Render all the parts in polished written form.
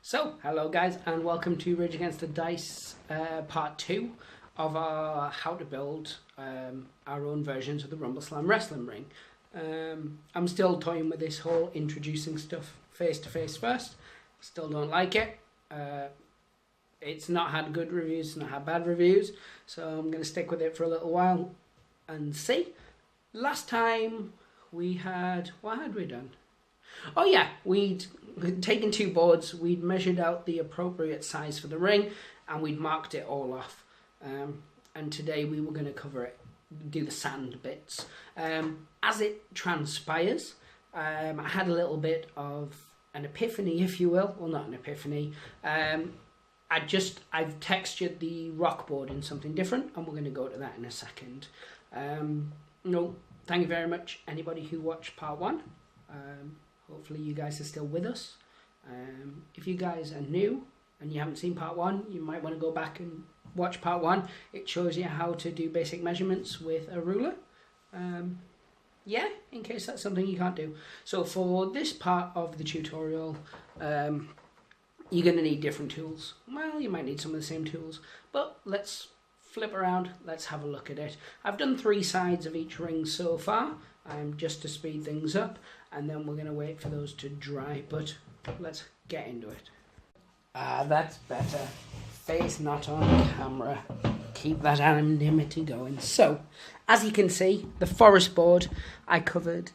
So, hello guys, and welcome to Rage Against the Dice part 2 of our how to build our own versions of the Rumbleslam Wrestling Ring. I'm still toying with this whole introducing stuff face to face first. Still don't like it. It's not had good reviews, it's not had bad reviews, so I'm going to stick with it for a little while and see. Last time we had, what had we done? Oh yeah, we'd taken 2 boards, we'd measured out the appropriate size for the ring, and we'd marked it all off. And today we were going to cover it, do the sand bits. As it transpires, I had a little bit of an epiphany, if you will. Well, not an epiphany. I've textured the rock board in something different, and we're going to go to that in a second. No, thank you very much, anybody who watched part 1. Hopefully you guys are still with us. If you guys are new and you haven't seen part 1, you might want to go back and watch part 1. It shows you how to do basic measurements with a ruler. Yeah, in case that's something you can't do. So for this part of the tutorial, you're going to need different tools. Well, you might need some of the same tools, but let's flip around, let's have a look at it. I've done 3 sides of each ring so far, just to speed things up, and then we're going to wait for those to dry, but let's get into it. That's better. Face not on camera. Keep that anonymity going. So, as you can see, the forest board, I covered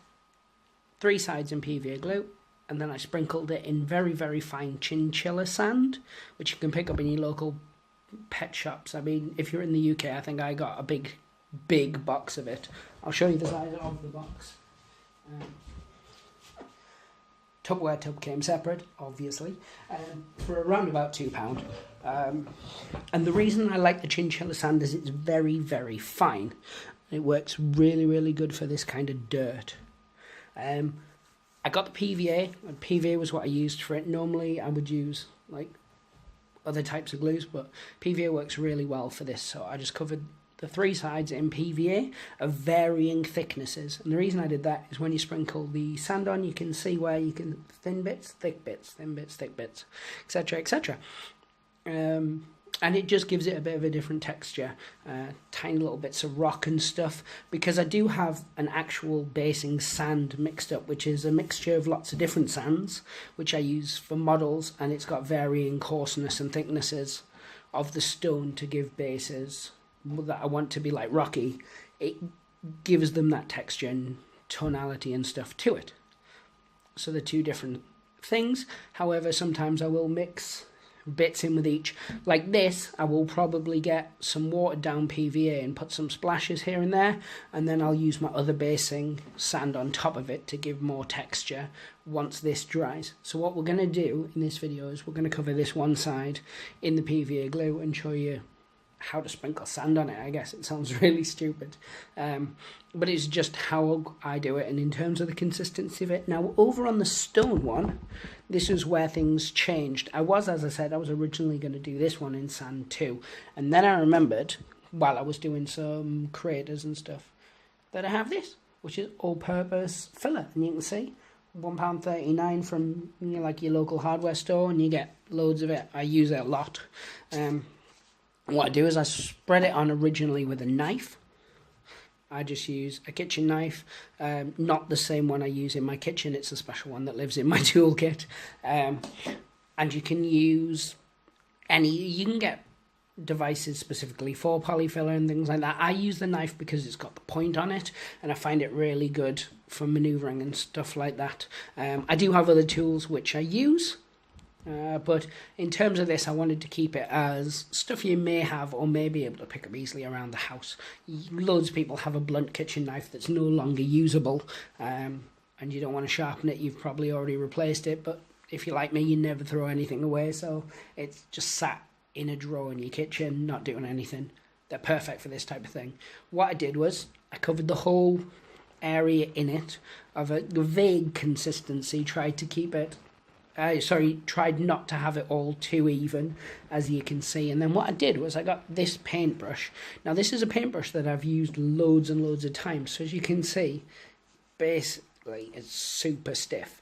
3 sides in PVA glue, and then I sprinkled it in very, very fine chinchilla sand, which you can pick up in your local pet shops. I mean, if you're in the UK, I think I got a big box of it. I'll show you the size of the box. Tupperware tub came separate, obviously, for around about £2. And the reason I like the chinchilla sand is it's very, very fine. It works really, really good for this kind of dirt. I got the PVA, and PVA was what I used for it. Normally I would use like other types of glues, but PVA works really well for this, so I just covered the 3 sides in PVA of varying thicknesses. And the reason I did that is when you sprinkle the sand on, you can see where you can thin bits, thick bits, thin bits, thick bits, etc., etc. And it just gives it a bit of a different texture, tiny little bits of rock and stuff, because I do have an actual basing sand mixed up, which is a mixture of lots of different sands, which I use for models, and it's got varying coarseness and thicknesses of the stone to give bases that I want to be like rocky. It gives them that texture and tonality and stuff to it. So the 2 different things. However, sometimes I will mix bits in with each. Like this, I will probably get some watered down PVA and put some splashes here and there, and then I'll use my other basing sand on top of it to give more texture once this dries. So what we're going to do in this video is we're going to cover this one side in the PVA glue and show you how to sprinkle sand on it. I guess it sounds really stupid, but it's just how I do it, and in terms of the consistency of it. Now, over on the stone one, this is where things changed. As I said, I was originally going to do this one in sand too, and then I remembered, while I was doing some craters and stuff, that I have this, which is all-purpose filler, and you can see £1.39 from like your local hardware store, and you get loads of it. I use it a lot. What I do is I spread it on originally with a knife. I just use a kitchen knife, not the same one I use in my kitchen. It's a special one that lives in my toolkit. And you can use you can get devices specifically for polyfiller and things like that. I use the knife because it's got the point on it, and I find it really good for maneuvering and stuff like that. I do have other tools which I use. But in terms of this, I wanted to keep it as stuff you may have or may be able to pick up easily around the house. Loads of people have a blunt kitchen knife that's no longer usable, and you don't want to sharpen it. You've probably already replaced it, but if you're like me, you never throw anything away, so it's just sat in a drawer in your kitchen, not doing anything. They're perfect for this type of thing. What I did was I covered the whole area in it of a vague consistency, tried to keep it tried not to have it all too even, as you can see. And then what I did was I got this paintbrush. Now, this is a paintbrush that I've used loads and loads of times. So as you can see, basically, it's super stiff.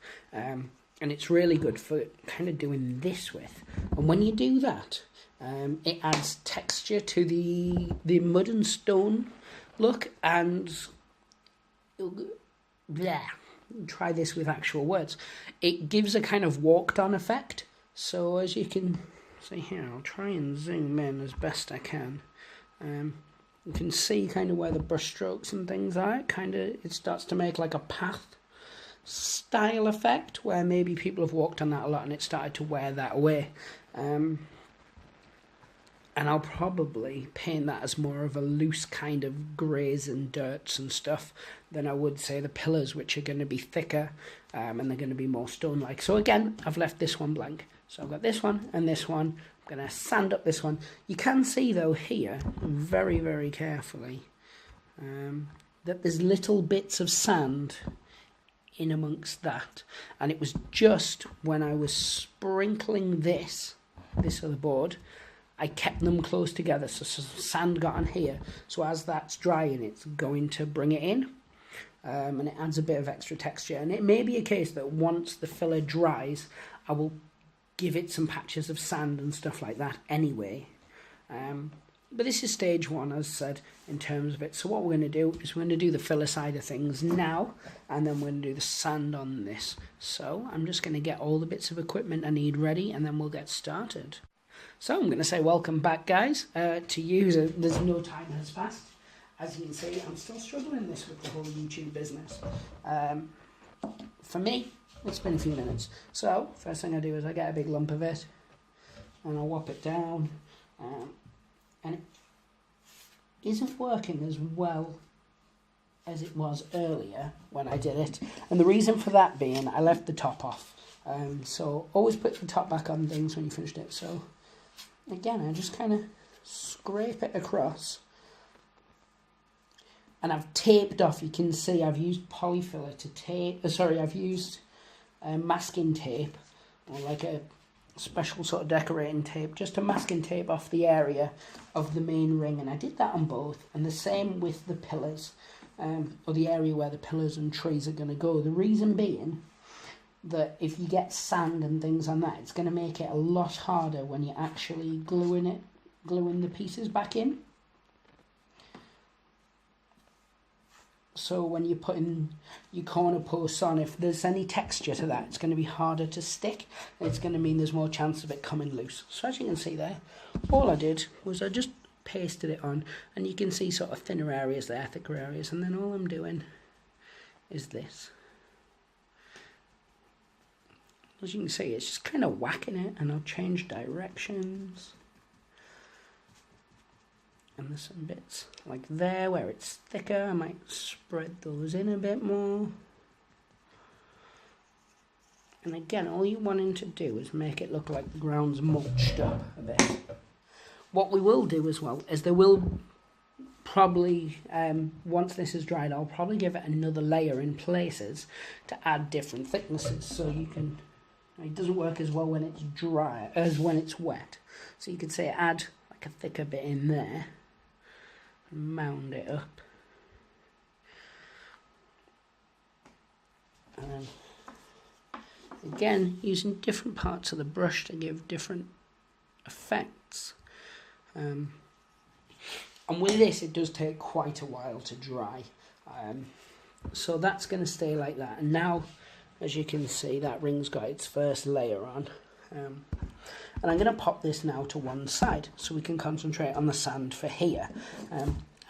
and it's really good for kind of doing this with. And when you do that, it adds texture to the mud and stone look, and try this with actual words. It gives a kind of walked on effect. So as you can see here, I'll try and zoom in as best I can. You can see kind of where the brush strokes and things are. It starts to make like a path style effect where maybe people have walked on that a lot and it started to wear that away. And I'll probably paint that as more of a loose kind of greys and dirts and stuff than I would say the pillars, which are going to be thicker and they're going to be more stone-like. So again, I've left this one blank. So I've got this one and this one. I'm going to sand up this one. You can see though here, very, very carefully, that there's little bits of sand in amongst that. And it was just when I was sprinkling this other board, I kept them close together, so some sand got on here. So as that's drying, it's going to bring it in, and it adds a bit of extra texture. And it may be a case that once the filler dries, I will give it some patches of sand and stuff like that anyway. But this is stage one, as said, in terms of it. So what we're going to do is we're going to do the filler side of things now, and then we're going to do the sand on this. So I'm just going to get all the bits of equipment I need ready, and then we'll get started. So I'm going to say welcome back, guys, to you. There's no time has passed. As you can see, I'm still struggling this with the whole YouTube business. For me, it's been a few minutes. So first thing I do is I get a big lump of it, and I whop it down. And it isn't working as well as it was earlier when I did it. And the reason for that being, I left the top off. So always put the top back on things when you finished it. So again, I just kind of scrape it across. And I've taped off, you can see I've used polyfiller to tape, I've used masking tape, or like a special sort of decorating tape, just to masking tape off the area of the main ring. And I did that on both, and the same with the pillars, or the area where the pillars and trees are going to go. The reason being that if you get sand and things on that, it's going to make it a lot harder when you're actually gluing the pieces back in. So when you're putting your corner posts on, if there's any texture to that, it's going to be harder to stick. And it's going to mean there's more chance of it coming loose. So as you can see there, all I did was I just pasted it on. And you can see sort of thinner areas there, thicker areas. And then all I'm doing is this. As you can see, it's just kind of whacking it. And I'll change directions. And there's some bits like there where it's thicker. I might spread those in a bit more. And again, all you're wanting to do is make it look like the ground's mulched up a bit. What we will do as well is there will probably, once this is dried, I'll probably give it another layer in places to add different thicknesses. So you can, it doesn't work as well when it's dry as when it's wet. So you could say add like a thicker bit in there. Mound it up, and then again using different parts of the brush to give different effects, and with this it does take quite a while to dry, so that's going to stay like that. And now, as you can see, that ring's got its first layer on, and I'm going to pop this now to one side so we can concentrate on the sand for here.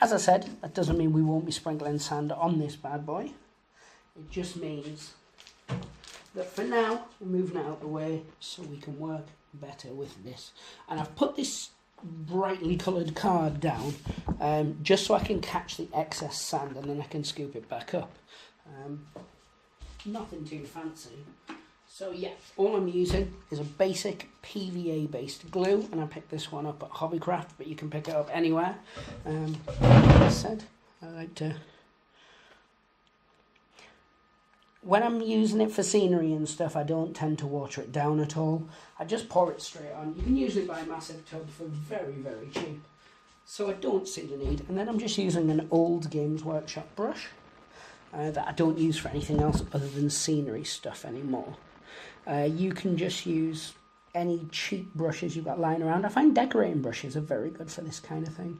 As I said, that doesn't mean we won't be sprinkling sand on this bad boy. It just means that for now, we're moving it out of the way so we can work better with this. And I've put this brightly coloured card down just so I can catch the excess sand and then I can scoop it back up. Nothing too fancy. So yeah, all I'm using is a basic PVA based glue, and I picked this one up at Hobbycraft, but you can pick it up anywhere. Like I said, I like to, when I'm using it for scenery and stuff, I don't tend to water it down at all. I just pour it straight on. You can usually buy a massive tub for very, very cheap. So I don't see the need. And then I'm just using an old Games Workshop brush that I don't use for anything else other than scenery stuff anymore. You can just use any cheap brushes you've got lying around. I find decorating brushes are very good for this kind of thing.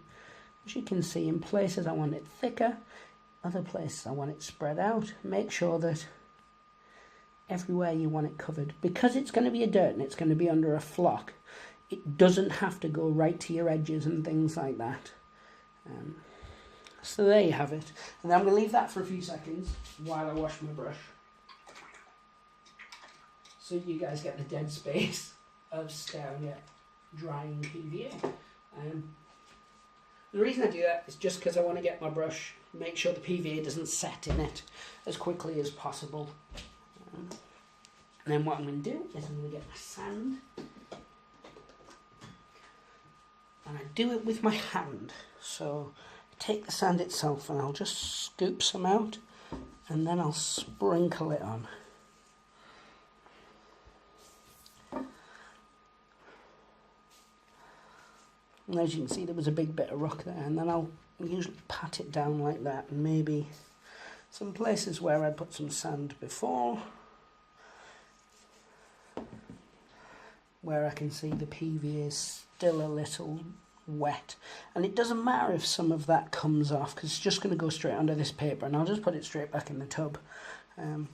As you can see, in places I want it thicker, other places I want it spread out. Make sure that everywhere you want it covered, because it's going to be a dirt and it's going to be under a flock, it doesn't have to go right to your edges and things like that. So there you have it. And then I'm going to leave that for a few seconds while I wash my brush, so you guys get the dead space of staring at drying PVA. The reason I do that is just because I want to get my brush, make sure the PVA doesn't set in it as quickly as possible. And then what I'm going to do is I'm going to get my sand, and I do it with my hand. So I take the sand itself and I'll just scoop some out, and then I'll sprinkle it on. And as you can see, there was a big bit of rock there, and then I'll usually pat it down like that, and maybe some places where I put some sand before, where I can see the PVA is still a little wet. And it doesn't matter if some of that comes off, because it's just going to go straight under this paper, and I'll just put it straight back in the tub. And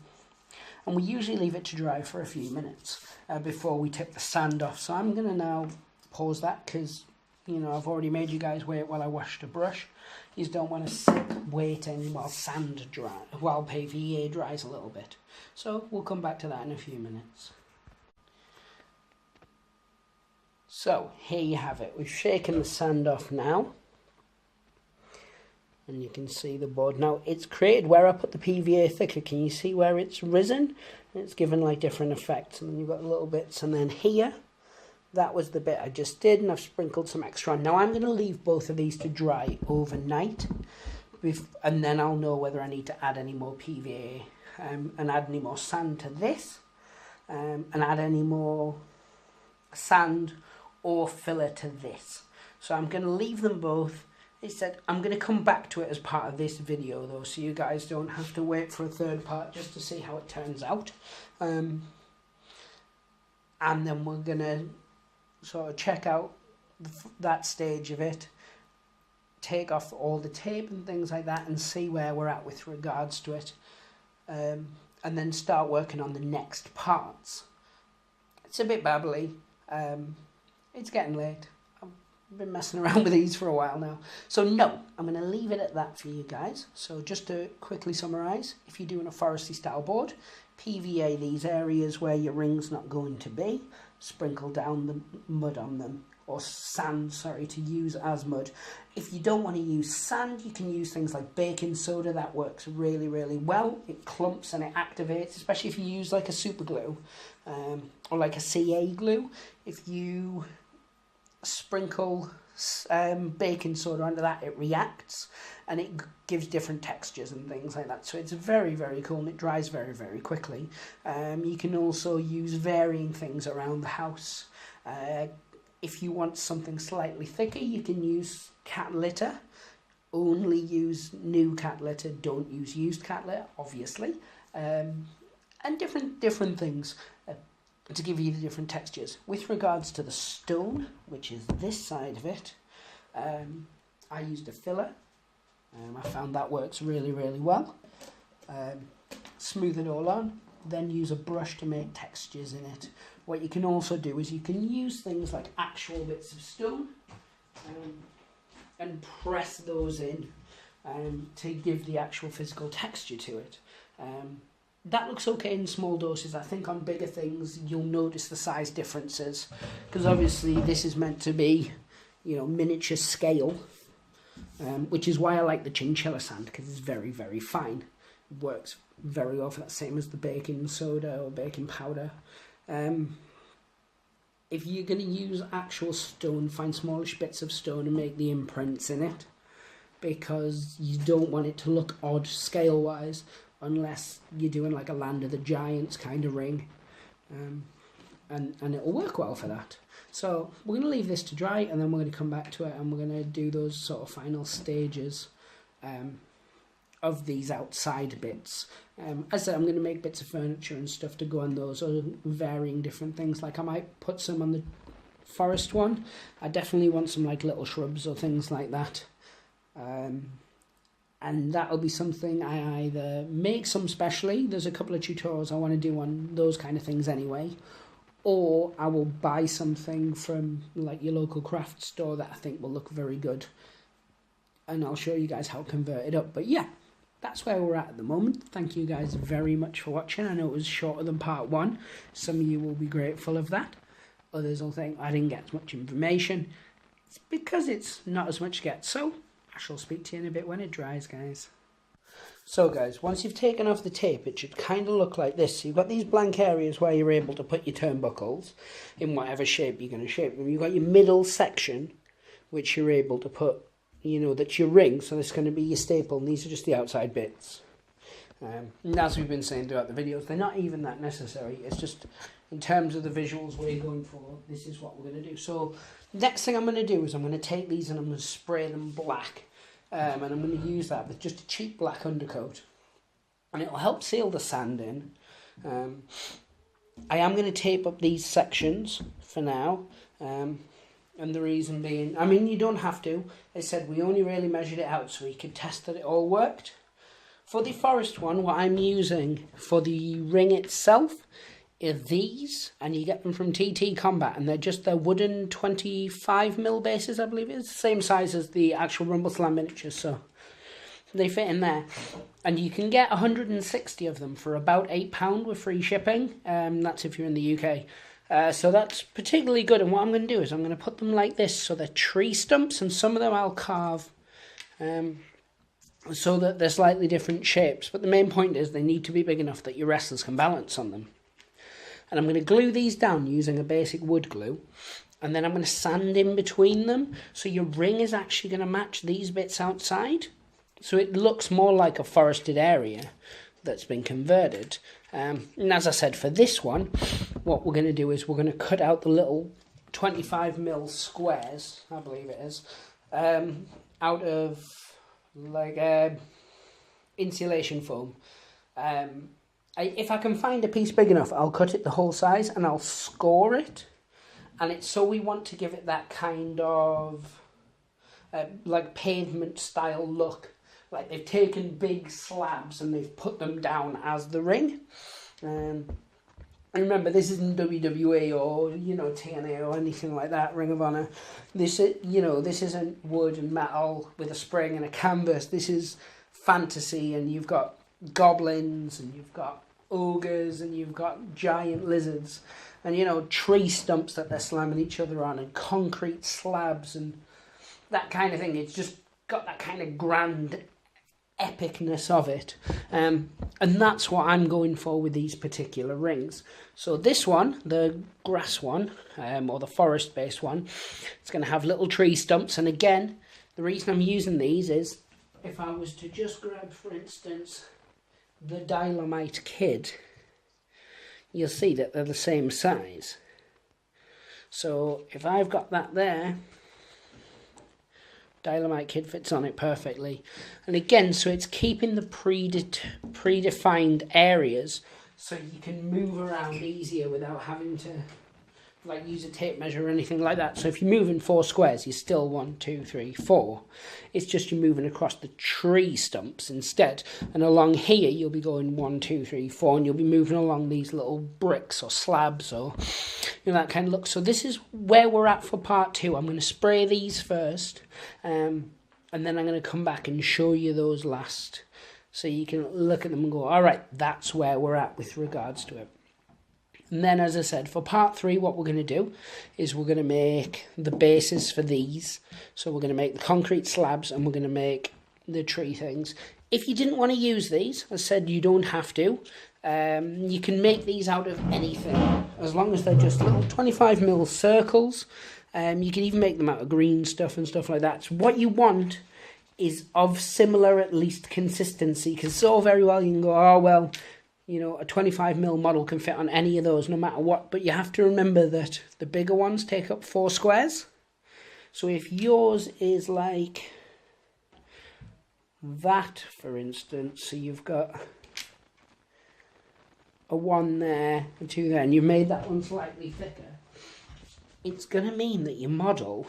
we usually leave it to dry for a few minutes before we take the sand off. So I'm going to now pause that, because you know, I've already made you guys wait while I wash the brush. You just don't want to sit waiting while sand dry, while PVA dries a little bit. So we'll come back to that in a few minutes. So here you have it. We've shaken the sand off now, and you can see the board. Now it's created where I put the PVA thicker. Can you see where it's risen? It's given like different effects, and then you've got little bits, and then here, that was the bit I just did, and I've sprinkled some extra on. Now I'm going to leave both of these to dry overnight, and then I'll know whether I need to add any more PVA and add any more sand to this, and add any more sand or filler to this. So I'm going to leave them both. It said I'm going to come back to it as part of this video though, so you guys don't have to wait for a third part just to see how it turns out. And then we're going to sort of check out that stage of it, take off all the tape and things like that, and see where we're at with regards to it, and then start working on the next parts. It's a bit babbly. It's getting late. I've been messing around with these for a while now. So no, I'm going to leave it at that for you guys. So just to quickly summarise, if you're doing a forestry style board, PVA these areas where your ring's not going to be, sprinkle down the mud on them, or sand, sorry, to use as mud. If you don't want to use sand, you can use things like baking soda. That works really, really well. It clumps and it activates, especially if you use like a super glue or like a CA glue. If you sprinkle baking soda onto that, it reacts and it gives different textures and things like that. So it's very, very cool, and it dries very, very quickly. You can also use varying things around the house. If you want something slightly thicker, you can use cat litter. Only use new cat litter, don't use used cat litter, obviously. And different things to give you the different textures. With regards to the stone, which is this side of it, I used a filler. I found that works really, really well. Smooth it all on, then use a brush to make textures in it. What you can also do is you can use things like actual bits of stone and press those in to give the actual physical texture to it. That looks okay in small doses. I think on bigger things you'll notice the size differences, because obviously this is meant to be, you know, miniature scale, which is why I like the chinchilla sand, because it's very, very fine. It works very well for that, same as the baking soda or baking powder. If you're going to use actual stone, find smallish bits of stone and make the imprints in it, because you don't want it to look odd scale wise, unless you're doing like a Land of the Giants kind of ring, and it'll work well for that. So we're going to leave this to dry, and then we're going to come back to it, and we're going to do those sort of final stages of these outside bits. As I said, I'm going to make bits of furniture and stuff to go on those, or varying different things. Like I might put some on the forest one. I definitely want some like little shrubs or things like that. And that'll be something I either make some specially. There's a couple of tutorials I want to do on those kind of things anyway. Or I will buy something from like your local craft store that I think will look very good. And I'll show you guys how to convert it up. But yeah, that's where we're at the moment. Thank you guys very much for watching. I know it was shorter than part 1. Some of you will be grateful of that. Others will think I didn't get as much information. It's because it's not as much to get. So I shall speak to you in a bit when it dries, guys. So guys, once you've taken off the tape, it should kind of look like this. So you've got these blank areas where you're able to put your turnbuckles in whatever shape you're going to shape them. You've got your middle section, which you're able to put, you know, that's your ring. So this is going to be your staple, and these are just the outside bits. And as we've been saying throughout the videos, they're not even that necessary. It's just in terms of the visuals we're going for, this is what we're going to do. So next thing I'm going to do is I'm going to take these and I'm going to spray them black. And I'm going to use that with just a cheap black undercoat. And it will help seal the sand in. I am going to tape up these sections for now. And the reason being, I mean, you don't have to. As I said, we only really measured it out so we could test that it all worked. For the forest one, what I'm using for the ring itself are these, and you get them from TTCombats, and they're just their wooden 25mm bases, I believe it is. The same size as the actual Rumbleslam miniatures, so they fit in there. And you can get 160 of them for about £8 with free shipping. That's if you're in the UK. So that's particularly good, and what I'm going to do is I'm going to put them like this, so they're tree stumps, and some of them I'll carve so that they're slightly different shapes. But the main point is they need to be big enough that your wrestlers can balance on them. And I'm going to glue these down using a basic wood glue. And then I'm going to sand in between them. So your ring is actually going to match these bits outside. So it looks more like a forested area that's been converted. And as I said, for this one, what we're going to do is we're going to cut out the little 25mm squares, I believe it is, out of like insulation foam. If I can find a piece big enough, I'll cut it the whole size and I'll score it. And it's so we want to give it that kind of like pavement style look. Like they've taken big slabs and they've put them down as the ring. And remember, this isn't WWE or, you know, TNA or anything like that, Ring of Honor. This is, you know, this isn't wood and metal with a spring and a canvas. This is fantasy, and you've got goblins and you've got ogres and you've got giant lizards and, you know, tree stumps that they're slamming each other on, and concrete slabs and that kind of thing. It's just got that kind of grand epicness of it, and that's what I'm going for with these particular rings. So this one, the grass one, or the forest based one, it's going to have little tree stumps. And again, the reason I'm using these is if I was to just grab, for instance, the Dynamite Kid, you'll see that they're the same size. So if I've got that there, Dynamite Kid fits on it perfectly. And again, so it's keeping the predefined areas so you can move around easier without having to like use a tape measure or anything like that. So if you're moving 4 squares, you're still 1, 2, 3, 4. It's just you're moving across the tree stumps instead. And along here, you'll be going 1, 2, 3, 4, and you'll be moving along these little bricks or slabs or, you know, that kind of look. So this is where we're at for part 2. I'm going to spray these first, and then I'm going to come back and show you those last, so you can look at them and go, all right, that's where we're at with regards to it. And then, as I said, for part 3, what we're going to do is we're going to make the bases for these. So we're going to make the concrete slabs and we're going to make the tree things. If you didn't want to use these, as I said, you don't have to. You can make these out of anything, as long as they're just little 25mm circles. You can even make them out of green stuff and stuff like that. So what you want is of similar, at least, consistency. Because it's all very well you can go, oh, well, you know, a 25mm model can fit on any of those no matter what. But you have to remember that the bigger ones take up 4 squares. So if yours is like that, for instance, so you've got a 1 there, a 2 there, and you've made that one slightly thicker, it's going to mean that your model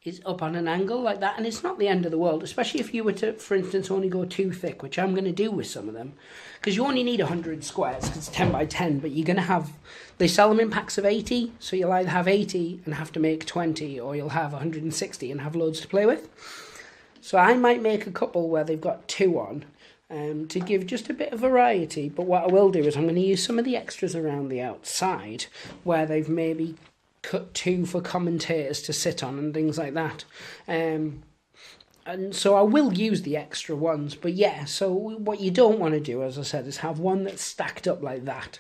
is up on an angle like that, and it's not the end of the world, especially if you were to, for instance, only go too thick, which I'm going to do with some of them, because you only need 100 squares, because it's 10 by 10, but you're going to have, they sell them in packs of 80, so you'll either have 80 and have to make 20, or you'll have 160 and have loads to play with. So I might make a couple where they've got 2 on, to give just a bit of variety, but what I will do is I'm going to use some of the extras around the outside, where they've maybe cut 2 for commentators to sit on and things like that. And so I will use the extra ones, but yeah, so what you don't want to do, as I said, is have one that's stacked up like that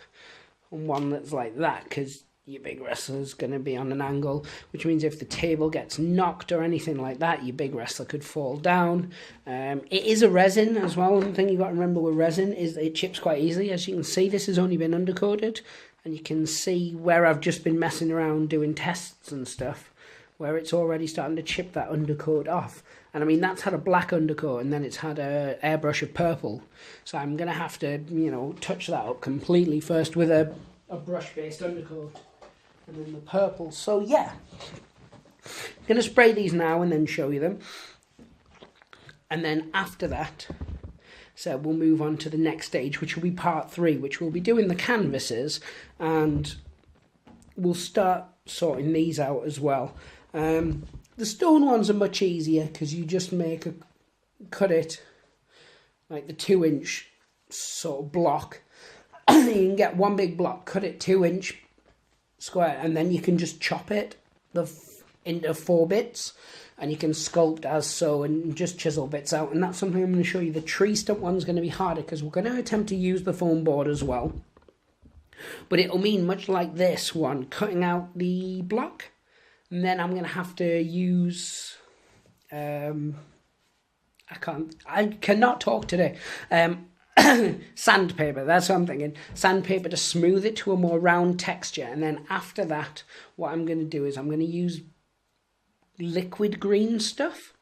and one that's like that, because your big wrestler's going to be on an angle, which means if the table gets knocked or anything like that, your big wrestler could fall down. It is a resin as well. One thing you've got to remember with resin is that it chips quite easily. As you can see, this has only been undercoated, and you can see where I've just been messing around doing tests and stuff, where it's already starting to chip that undercoat off. And I mean, that's had a black undercoat, and then it's had a airbrush of purple. So I'm going to have to, touch that up completely first with a brush-based undercoat, and then the purple. So yeah, I'm going to spray these now and then show you them. And then after that, so we'll move on to the next stage, which will be part 3, which will be doing the canvases, and we'll start sorting these out as well. The stone ones are much easier, because you just cut it like the 2-inch sort of block. You can get one big block, cut it 2-inch square, and then you can just chop it into 4 bits, and you can sculpt as so and just chisel bits out. And that's something I'm going to show you. The tree stump one's going to be harder, because we're going to attempt to use the foam board as well, but it'll mean much like this one, cutting out the block, and then I'm going to have to use I cannot talk today. Sandpaper, that's what I'm thinking. Sandpaper to smooth it to a more round texture. And then after that, what I'm going to do is I'm going to use liquid green stuff,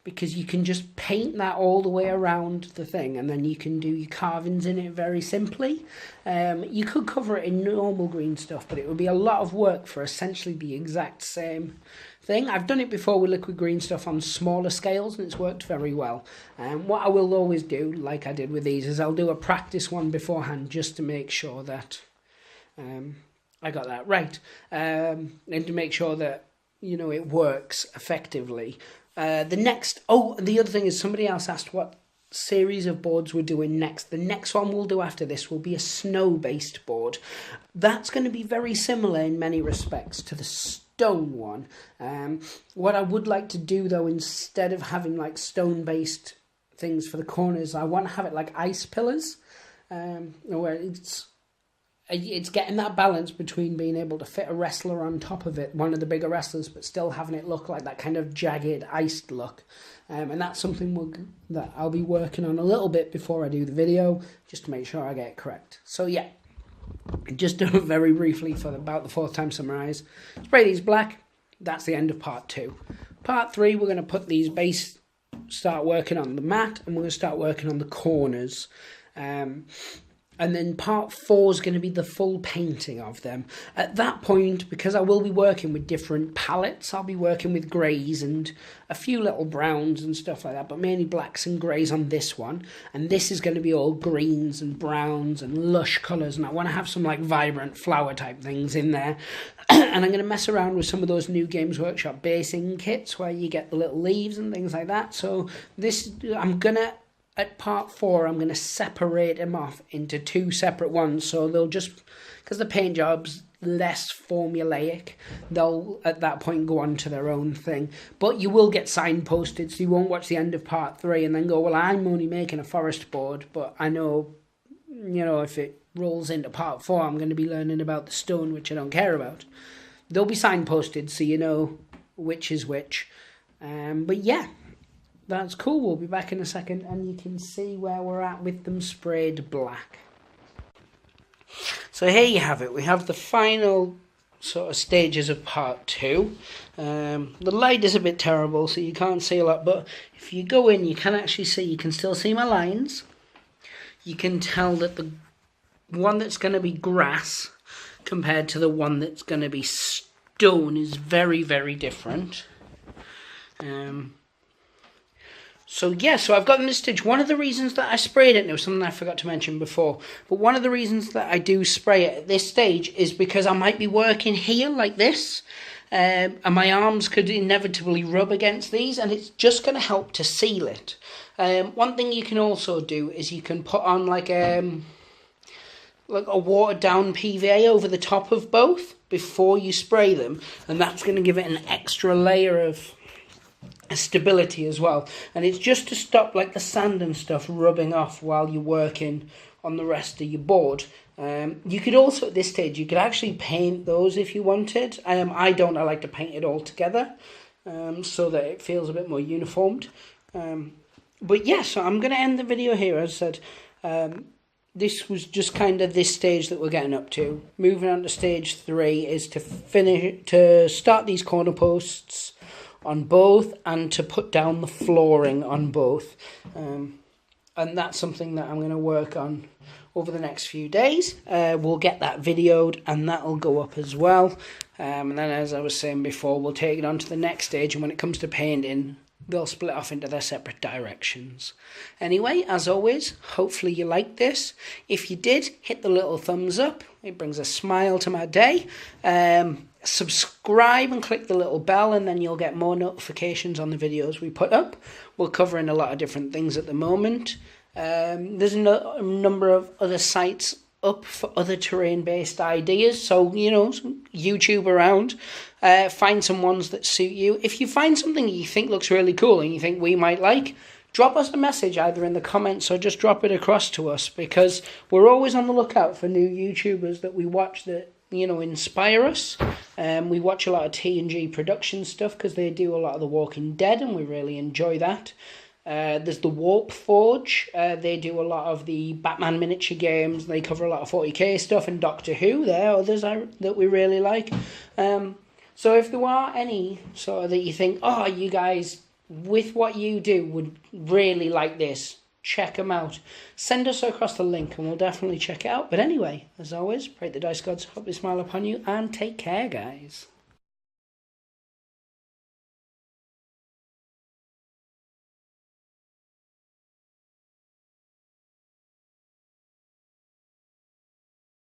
because you can just paint that all the way around the thing, and then you can do your carvings in it very simply. You could cover it in normal green stuff, but it would be a lot of work for essentially the exact same thing. I've done it before with liquid green stuff on smaller scales, and it's worked very well. What I will always do, like I did with these, is I'll do a practice one beforehand, just to make sure that I got that right, and to make sure that it works effectively. The other thing is, somebody else asked what series of boards we're doing next. The next one we'll do after this will be a snow-based board. That's going to be very similar in many respects to the stone one. What I would like to do, though, instead of having like stone-based things for the corners, I want to have it like ice pillars, where it's getting that balance between being able to fit a wrestler on top of it, one of the bigger wrestlers, but still having it look like that kind of jagged, iced look. And that's something that I'll be working on a little bit before I do the video, just to make sure I get it correct. So yeah, just do it very briefly for about the 4th time summarise. Spray these black. That's the end of part 2. Part 3, we're going to put these start working on the mat, and we're going to start working on the corners. And then part 4 is going to be the full painting of them. At that point, because I will be working with different palettes, I'll be working with greys and a few little browns and stuff like that, but mainly blacks and greys on this one. And this is going to be all greens and browns and lush colours, and I want to have some like vibrant flower type things in there. And I'm going to mess around with some of those new Games Workshop basing kits where you get the little leaves and things like that. So at part 4, I'm going to separate them off into 2 separate ones. So they'll just, because the paint job's less formulaic, they'll at that point go on to their own thing. But you will get signposted, so you won't watch the end of part 3 and then go, well, I'm only making a forest board, but I know, if it rolls into part 4, I'm going to be learning about the stone, which I don't care about. They'll be signposted, so you know which is which. But yeah. That's cool. We'll be back in a second, and you can see where we're at with them sprayed black. So here you have it. We have the final sort of stages of part 2. The light is a bit terrible, so you can't see a lot, but if you go in, you can actually see, you can still see my lines. You can tell that the one that's going to be grass compared to the one that's going to be stone is very, very different. So I've got this stage. One of the reasons that I sprayed it, and it was something I forgot to mention before, but one of the reasons that I do spray it at this stage is because I might be working here like this, and my arms could inevitably rub against these, and it's just going to help to seal it. One thing you can also do is you can put on like a watered down PVA over the top of both before you spray them, and that's going to give it an extra layer of stability as well, and it's just to stop like the sand and stuff rubbing off while you're working on the rest of your board. You could also, at this stage, you could actually paint those if you wanted. I don't. I like to paint it all together so that it feels a bit more uniformed. But yeah, so I'm going to end the video here. As I said, this was just kind of this stage that we're getting up to. Moving on to stage 3 is to start these corner posts on both and to put down the flooring on both. And that's something that I'm going to work on over the next few days. We'll get that videoed and that'll go up as well. And then, as I was saying before, we'll take it on to the next stage, and when it comes to painting, they'll split off into their separate directions. Anyway, as always, hopefully you liked this. If you did, hit the little thumbs up. It brings a smile to my day. Subscribe and click the little bell, and then you'll get more notifications on the videos we put up. We're covering a lot of different things at the moment. There's a number of other sites up for other terrain-based ideas, so YouTube around. Find some ones that suit you. If you find something you think looks really cool and you think we might like, drop us a message either in the comments or just drop it across to us, because we're always on the lookout for new YouTubers that we watch that inspire us. We watch a lot of T&G production stuff because they do a lot of The Walking Dead, and we really enjoy that. There's the Warp Forge. They do a lot of the Batman miniature games. They cover a lot of 40k stuff, and Doctor Who. There are others that we really like. So if there are any sort of that you think, oh, you guys, with what you do, would really like this, check them out. Send us across the link and we'll definitely check it out. But anyway, as always, pray the dice gods hope they smile upon you, and take care, guys.